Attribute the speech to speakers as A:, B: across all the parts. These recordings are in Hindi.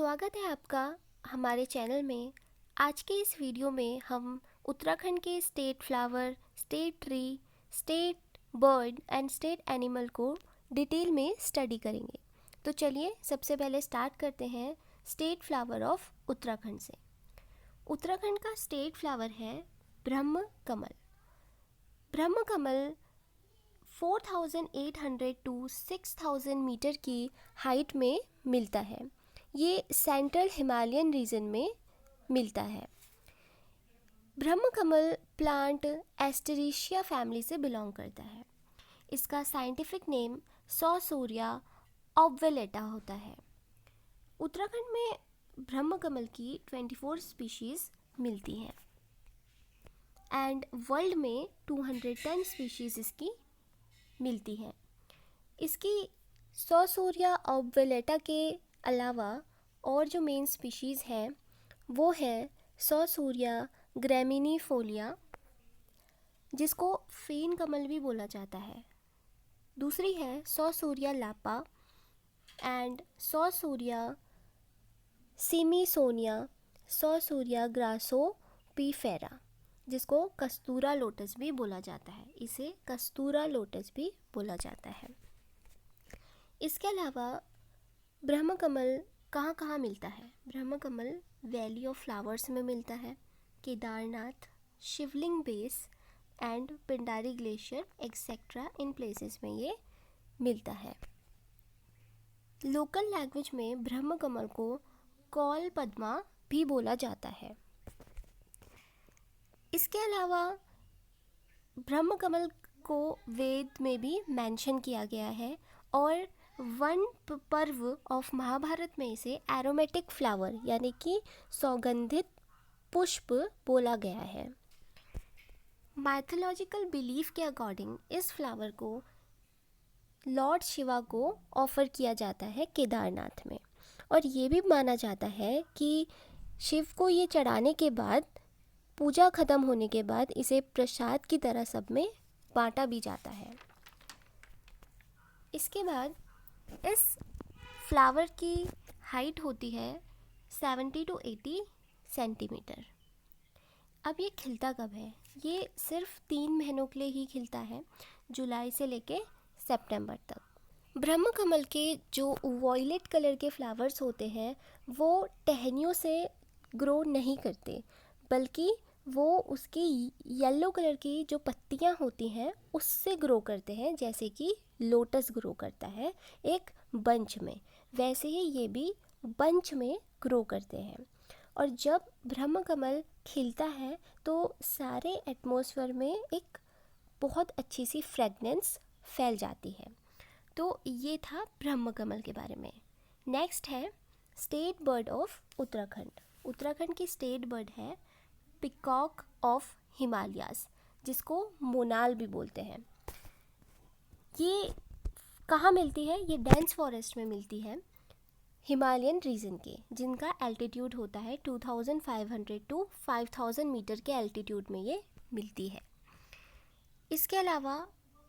A: स्वागत है आपका हमारे चैनल में। आज के इस वीडियो में हम उत्तराखंड के state flower, state tree, state bird and state animal को डिटेल में स्टडी करेंगे। तो चलिए सबसे पहले स्टार्ट करते हैं स्टेट फ्लावर ऑफ उत्तराखंड से। उत्तराखंड का स्टेट फ्लावर है ब्रह्म कमल। ब्रह्म कमल 4800 टू 6000 मीटर की हाइट में मिलता है। ये सेंट्रल हिमालयन रीजन में मिलता है। ब्रह्म कमल प्लांट एस्टेरेशिया फैमिली से बिलोंग करता है। इसका साइंटिफिक नेम सौसूरिया ऑब्वेलेटा होता है। उत्तराखंड में ब्रह्म कमल की 24 स्पीशीज़ मिलती हैं एंड वर्ल्ड में 210 स्पीशीज़ इसकी मिलती हैं। इसकी सौसूरिया ऑब्वेलेटा के अलावा और जो मेन स्पीशीज़ हैं वो है सौसूरिया ग्रैमिनीफोलिया, जिसको फेन कमल भी बोला जाता है। दूसरी है सौसूरिया लापा एंड सौसूरिया सिमीसोनिया, सौसूरिया ग्रासोपीफेरा, जिसको कस्तूरा लोटस भी बोला जाता है। इसे कस्तूरा लोटस भी बोला जाता है। इसके अलावा ब्रह्म कमल कहाँ कहाँ मिलता है? ब्रह्म कमल वैली ऑफ फ्लावर्स में मिलता है, Kedarnath, Shivling base and Pindari glacier etcetera इन प्लेसेस में ये मिलता है। लोकल लैंग्वेज में ब्रह्म कमल को कौल पद्मा भी बोला जाता है। इसके अलावा ब्रह्म कमल को वेद में भी मेंशन किया गया है और वन पर्व ऑफ महाभारत में इसे एरोमेटिक फ्लावर यानी कि सौगंधित पुष्प बोला गया है। माइथोलॉजिकल बिलीफ के अकॉर्डिंग इस फ्लावर को लॉर्ड शिवा को ऑफर किया जाता है केदारनाथ में, और ये भी माना जाता है कि शिव को ये चढ़ाने के बाद, पूजा ख़त्म होने के बाद इसे प्रसाद की तरह सब में बांटा भी जाता है। इसके बाद इस फ्लावर की हाइट होती है 70 टू 80 सेंटीमीटर। अब ये खिलता कब है? ये सिर्फ 3 महीनों के लिए ही खिलता है, जुलाई से लेके सितंबर तक। ब्रह्म कमल के जो वॉयलेट कलर के फ्लावर्स होते हैं वो टहनियों से ग्रो नहीं करते, बल्कि वो उसकी येलो कलर की जो पत्तियां होती हैं उससे ग्रो करते हैं, जैसे कि लोटस ग्रो करता है एक बंच में, वैसे ही ये भी बंच में ग्रो करते हैं। और जब ब्रह्म कमल खिलता है तो सारे एटमॉस्फेयर में एक बहुत अच्छी सी फ्रेगनेंस फैल जाती है। तो ये था ब्रह्म कमल के बारे में। नेक्स्ट है state bird of Uttarakhand. Uttarakhand की स्टेट बर्ड है पिकॉक ऑफ हिमालयाज, जिसको मोनाल भी बोलते हैं। ये कहाँ मिलती है? ये डेंस फॉरेस्ट में मिलती है हिमालयन रीजन के, जिनका एल्टीट्यूड होता है 2500 टू 5000 मीटर के एल्टीट्यूड में ये मिलती है। इसके अलावा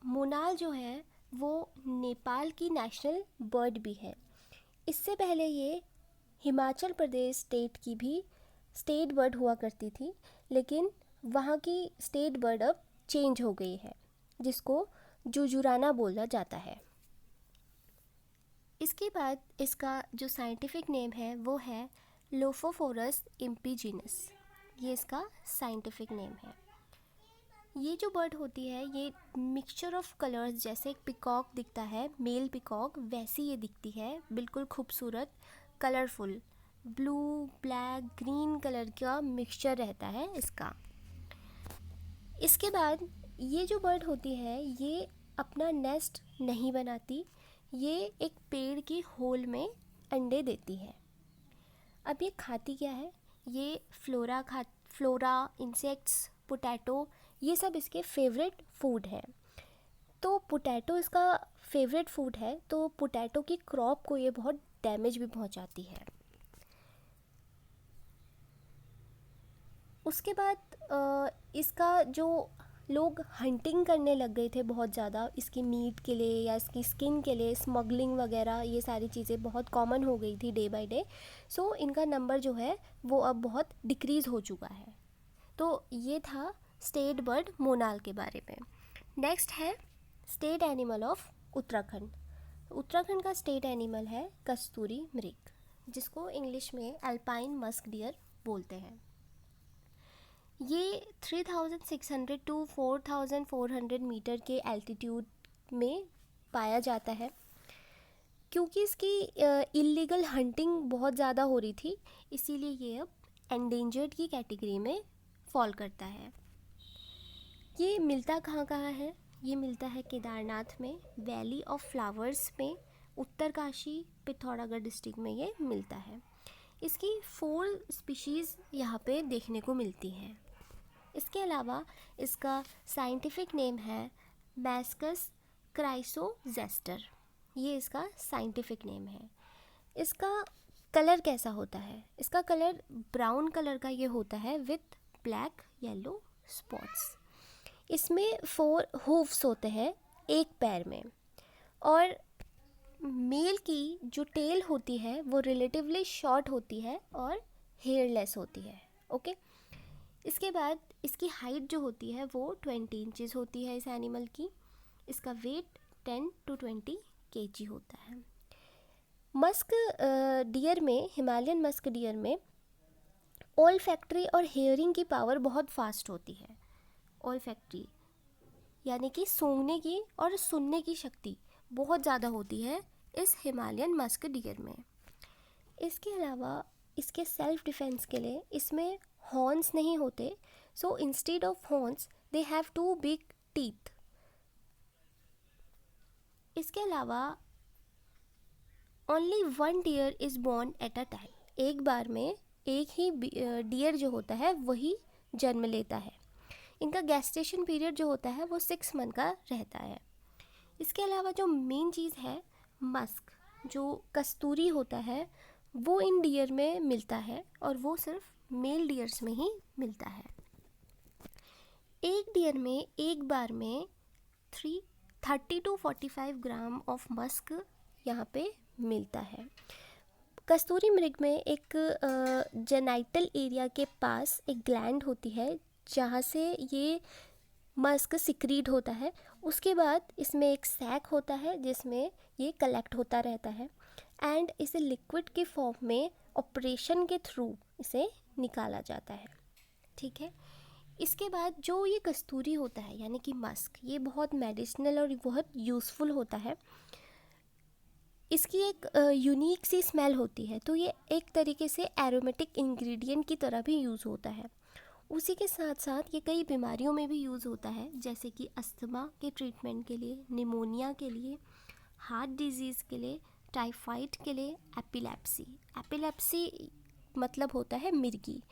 A: मोनाल जो है वो नेपाल की नेशनल बर्ड भी है। इससे पहले ये हिमाचल प्रदेश स्टेट की भी स्टेट बर्ड हुआ करती थी, लेकिन वहाँ की स्टेट बर्ड अब चेंज हो गई है, जिसको जुजुराना बोला जाता है। इसके बाद इसका जो साइंटिफिक नेम है वो है लोफोफोरस इम्पीजिनस। ये इसका साइंटिफिक नेम है। ये जो बर्ड होती है ये मिक्सचर ऑफ कलर्स, जैसे एक पिकॉक दिखता है मेल पिकॉक, वैसी ये दिखती है, बिल्कुल खूबसूरत, colourful, blue black green colour का मिक्सचर रहता है इसका। इसके बाद ये जो बर्ड होती है ये अपना नेस्ट नहीं बनाती, ये एक पेड़ की होल में अंडे देती है। अब ये खाती क्या है? ये फ्लोरा, इंसेक्ट्स, पोटैटो, ये सब इसके फेवरेट फूड है। तो पोटैटो इसका फेवरेट फूड है, तो पोटैटो की क्रॉप को ये बहुत डैमेज भी पहुंचाती है। उसके बाद इसका जो लोग हंटिंग करने लग गए थे बहुत ज़्यादा इसकी मीट के लिए या इसकी स्किन के लिए। स्मगलिंग वगैरह ये सारी चीज़ें बहुत कॉमन हो गई थी डे बाय डे। सो इनका नंबर जो है वो अब बहुत डिक्रीज़ हो चुका है। तो ये था स्टेट बर्ड मोनाल के बारे में। नेक्स्ट है state animal of Uttarakhand. Uttarakhand का स्टेट एनिमल है कस्तूरी मृग, जिसको इंग्लिश में अल्पाइन मस्क डियर बोलते हैं। ये 3600 टू 4400 मीटर के एल्टीट्यूड में पाया जाता है। क्योंकि इसकी इलीगल हंटिंग बहुत ज़्यादा हो रही थी, इसीलिए ये अब एंडेंजर्ड की कैटेगरी में फॉल करता है। ये मिलता कहाँ कहाँ है? ये मिलता है केदारनाथ में, वैली ऑफ फ्लावर्स में, उत्तरकाशी पिथौरागढ़ डिस्ट्रिक्ट में ये मिलता है। इसकी 4 स्पीशीज़ यहाँ पे देखने को मिलती हैं। इसके अलावा इसका साइंटिफिक नेम है मैस्कस क्राइसोजेस्टर। ये इसका साइंटिफिक नेम है। इसका कलर कैसा होता है? इसका कलर ब्राउन कलर का ये होता है विथ ब्लैक येलो स्पॉट्स। इसमें 4 हूफ्स होते हैं एक पैर में, और मेल की जो टेल होती है वो रिलेटिवली शॉर्ट होती है और हेयरलेस होती है। ओके, इसके बाद इसकी हाइट जो होती है वो 20 इंचेस होती है इस एनिमल की। इसका वेट 10 to 20 kg होता है। मस्क डियर में, हिमालयन मस्क डियर में ओल्फैक्टरी और हेयरिंग की पावर बहुत फास्ट होती है। ओल्फैक्टरी यानी कि सूंघने की और सुनने की शक्ति बहुत ज़्यादा होती है इस हिमालयन मस्क डियर में। इसके अलावा इसके सेल्फ डिफेंस के लिए इसमें हॉर्न्स नहीं होते, so instead of horns they have 2 big teeth. इसके अलावा only 1 deer is born at a time. एक बार में एक ही डियर जो होता है वही जन्म लेता है। इनका गेस्टेशन पीरियड जो होता है वो 6 मंथ का रहता है। इसके अलावा जो मेन चीज़ है, मस्क जो कस्तूरी होता है वो इन डियर में मिलता है, और वो सिर्फ मेल डियर्स में ही मिलता है। एक डियर में एक बार में 30 to 45 ग्राम ऑफ मस्क यहाँ पे मिलता है। कस्तूरी मृग में एक जेनाइटल एरिया के पास एक ग्लैंड होती है जहाँ से ये मस्क सिक्रीट होता है। उसके बाद इसमें एक सैक होता है जिसमें ये कलेक्ट होता रहता है, एंड इसे लिक्विड के फॉर्म में ऑपरेशन के थ्रू इसे निकाला जाता है। ठीक है, इसके बाद जो ये कस्तूरी होता है यानी कि मस्क, ये बहुत मेडिसिनल और बहुत यूज़फुल होता है। इसकी एक यूनिक सी स्मेल होती है, तो ये एक तरीके से एरोमेटिक इंग्रेडिएंट की तरह भी यूज़ होता है। उसी के साथ साथ ये कई बीमारियों में भी यूज़ होता है, जैसे कि अस्थमा के ट्रीटमेंट के लिए, निमोनिया के लिए, हार्ट डिजीज़ के लिए, टाइफाइड के लिए, एपिलेप्सी मतलब होता है मिर्गी।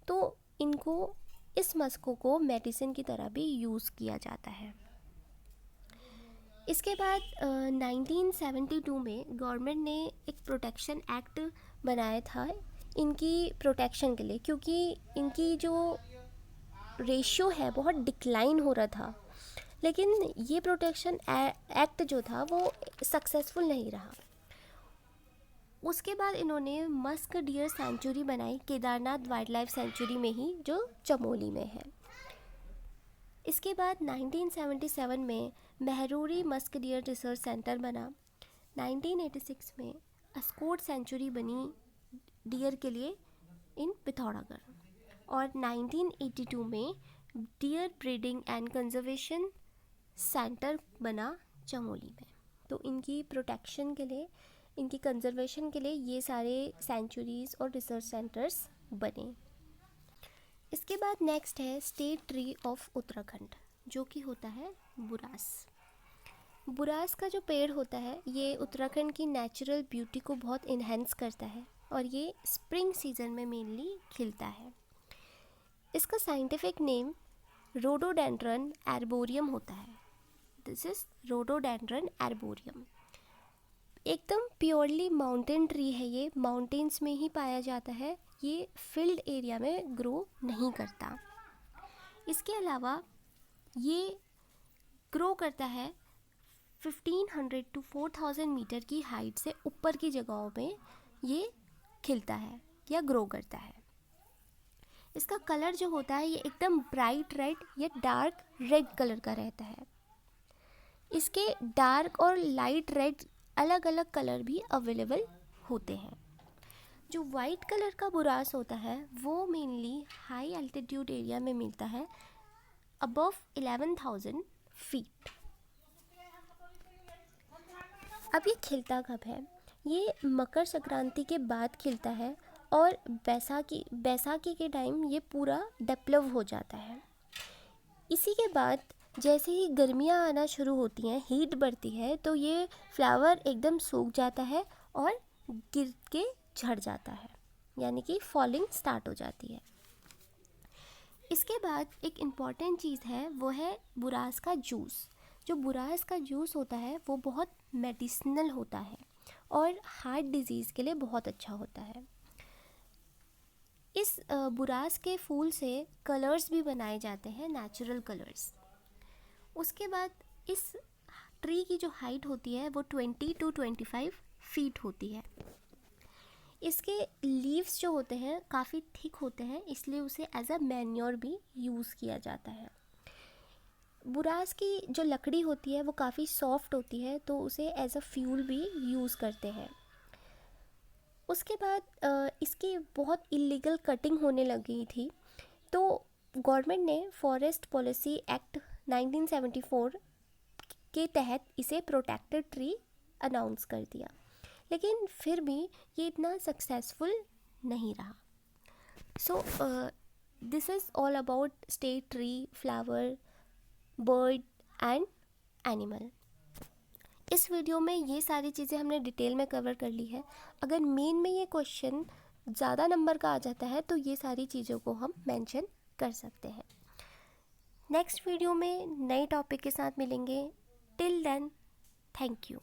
A: तो इनको, इस मस्कों को मेडिसिन की तरह भी यूज़ किया जाता है। इसके बाद 1972 में गवर्नमेंट ने एक प्रोटेक्शन एक्ट बनाया था इनकी प्रोटेक्शन के लिए, क्योंकि इनकी जो रेशियो है बहुत डिक्लाइन हो रहा था। लेकिन ये प्रोटेक्शन एक्ट जो था वो सक्सेसफुल नहीं रहा। उसके बाद इन्होंने मस्क डियर सेंचुरी बनाई केदारनाथ वाइल्ड लाइफ सेंचुरी में ही, जो चमोली में है। इसके बाद 1977 में मेहरूरी मस्क डियर रिसर्च सेंटर बना। 1986 में अस्कोट सेंचुरी बनी डियर के लिए इन पिथौरागढ़, और 1982 में deer breeding and conservation centre बना चमोली में। तो इनकी प्रोटेक्शन के लिए, इनकी कंजर्वेशन के लिए ये सारे सेंचुरीज़ और रिसर्च सेंटर्स बने। इसके बाद नेक्स्ट है स्टेट ट्री ऑफ उत्तराखंड, जो कि होता है बुरास। बुरास का जो पेड़ होता है ये उत्तराखंड की नेचुरल ब्यूटी को बहुत इन्हेंस करता है, और ये स्प्रिंग सीजन में मेनली खिलता है। इसका साइंटिफिक नेम रोडोडेंड्रन आर्बोरियम होता है। This is rhododendron arboreum. एकदम प्योरली माउंटेन ट्री है, ये माउंटेन्स में ही पाया जाता है, ये फील्ड एरिया में ग्रो नहीं करता। इसके अलावा ये ग्रो करता है 1500 to 4000 मीटर की हाइट से ऊपर की जगहों में ये खिलता है या ग्रो करता है। इसका कलर जो होता है ये एकदम ब्राइट रेड या डार्क रेड कलर का रहता है। इसके डार्क और लाइट रेड अलग अलग कलर भी अवेलेबल होते हैं। जो वाइट कलर का बुरास होता है वो मेनली हाई एल्टीट्यूड एरिया में मिलता है, अबव 11,000 फीट। अब ये खिलता कब है? ये मकर संक्रांति के बाद खिलता है और बैसाखी के टाइम ये पूरा डेवलप हो जाता है। इसी के बाद जैसे ही गर्मियाँ आना शुरू होती हैं, हीट बढ़ती है, तो ये फ्लावर एकदम सूख जाता है और गिर के झड़ जाता है, यानी कि फॉलिंग स्टार्ट हो जाती है। इसके बाद एक इम्पॉर्टेंट चीज़ है, वो है बुरास का जूस। जो बुरास का जूस होता है वो बहुत मेडिसिनल होता है और हार्ट डिजीज़ के लिए बहुत अच्छा होता है। इस बुरास के फूल से कलर्स भी बनाए जाते हैं, नेचुरल कलर्स। उसके बाद इस ट्री की जो हाइट होती है वो 20 to 25 फीट होती है। इसके लीव्स जो होते हैं काफ़ी थिक होते हैं, इसलिए उसे एज अ मैन्योर भी यूज़ किया जाता है। बुरास की जो लकड़ी होती है वो काफ़ी सॉफ्ट होती है, तो उसे एज अ फ्यूल भी यूज़ करते हैं। उसके बाद इसकी बहुत इलीगल कटिंग होने लगी थी, तो गवर्नमेंट ने फॉरेस्ट पॉलिसी एक्ट 1974 के तहत इसे प्रोटेक्टेड ट्री अनाउंस कर दिया, लेकिन फिर भी ये इतना सक्सेसफुल नहीं रहा। So this is all about state tree, flower, bird and animal. इस वीडियो में ये सारी चीज़ें हमने डिटेल में कवर कर ली है। अगर मेन में ये क्वेश्चन ज़्यादा नंबर का आ जाता है तो ये सारी चीज़ों को हम मेंशन कर सकते हैं। नेक्स्ट वीडियो में नए टॉपिक के साथ मिलेंगे। Till then, thank you.